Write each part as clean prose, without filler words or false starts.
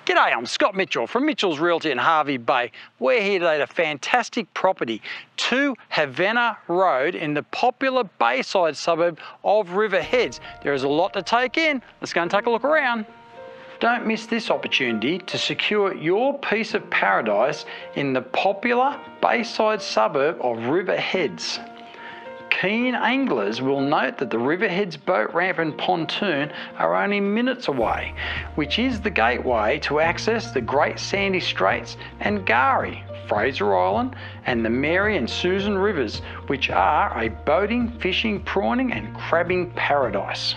G'day, I'm Scott Mitchell from Mitchell's Realty in Hervey Bay. We're here today at a fantastic property, 2 Havenna Road in the popular bayside suburb of River Heads. There is a lot to take in. Let's go and take a look around. Don't miss this opportunity to secure your piece of paradise in the popular bayside suburb of River Heads. Keen anglers will note that the River Heads boat ramp and pontoon are only minutes away, which is the gateway to access the Great Sandy Straits and Gari, Fraser Island and the Mary and Susan rivers, which are a boating, fishing, prawning and crabbing paradise.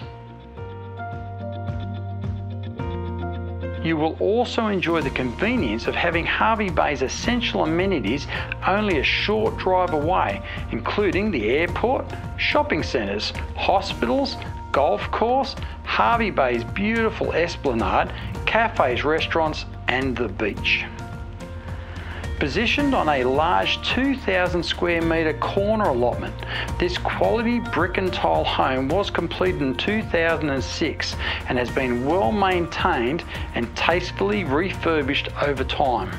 You will also enjoy the convenience of having Hervey Bay's essential amenities only a short drive away, including the airport, shopping centres, hospitals, golf course, Hervey Bay's beautiful esplanade, cafes, restaurants and the beach. Positioned on a large 2,000 square metre corner allotment, this quality brick and tile home was completed in 2006 and has been well maintained and tastefully refurbished over time.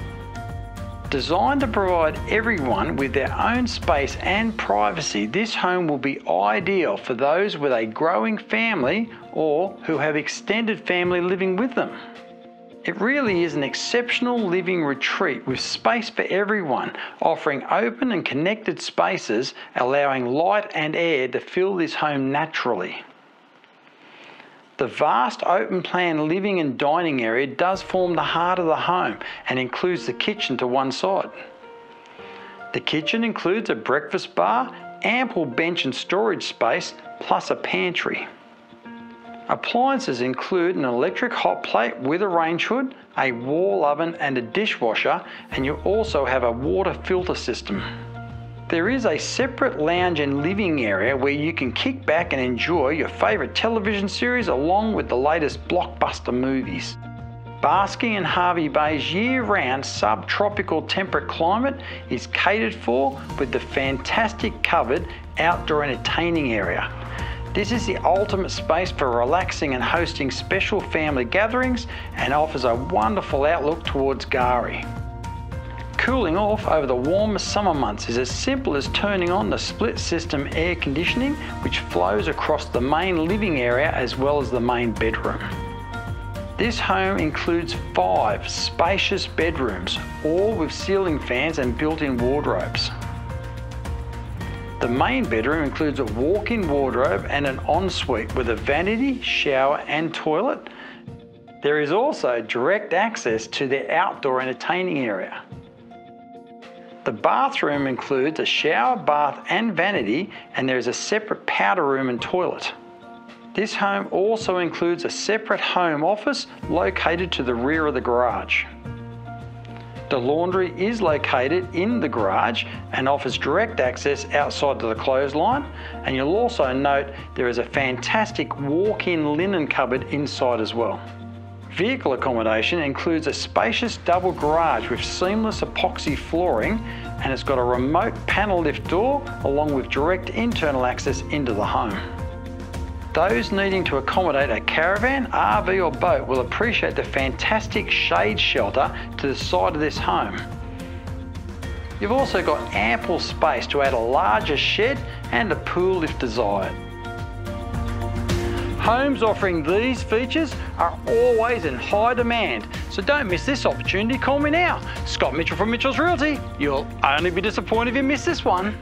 Designed to provide everyone with their own space and privacy, this home will be ideal for those with a growing family or who have extended family living with them. It really is an exceptional living retreat with space for everyone, offering open and connected spaces, allowing light and air to fill this home naturally. The vast open plan living and dining area does form the heart of the home and includes the kitchen to one side. The kitchen includes a breakfast bar, ample bench and storage space, plus a pantry. Appliances include an electric hot plate with a range hood, a wall oven and a dishwasher, and you also have a water filter system. There is a separate lounge and living area where you can kick back and enjoy your favourite television series along with the latest blockbuster movies. Basking in Hervey Bay's year-round subtropical temperate climate is catered for with the fantastic covered outdoor entertaining area. This is the ultimate space for relaxing and hosting special family gatherings and offers a wonderful outlook towards Gari. Cooling off over the warmer summer months is as simple as turning on the split system air conditioning, which flows across the main living area as well as the main bedroom. This home includes 5 spacious bedrooms, all with ceiling fans and built-in wardrobes. The main bedroom includes a walk-in wardrobe and an ensuite with a vanity, shower and toilet. There is also direct access to the outdoor entertaining area. The bathroom includes a shower, bath and vanity, and there is a separate powder room and toilet. This home also includes a separate home office located to the rear of the garage. The laundry is located in the garage and offers direct access outside to the clothesline, and you'll also note there is a fantastic walk-in linen cupboard inside as well. Vehicle accommodation includes a spacious double garage with seamless epoxy flooring, and it's got a remote panel lift door along with direct internal access into the home. Those needing to accommodate a caravan, RV or boat will appreciate the fantastic shade shelter to the side of this home. You've also got ample space to add a larger shed and a pool if desired. Homes offering these features are always in high demand, so don't miss this opportunity. Call me now. Scott Mitchell from Mitchell's Realty. You'll only be disappointed if you miss this one.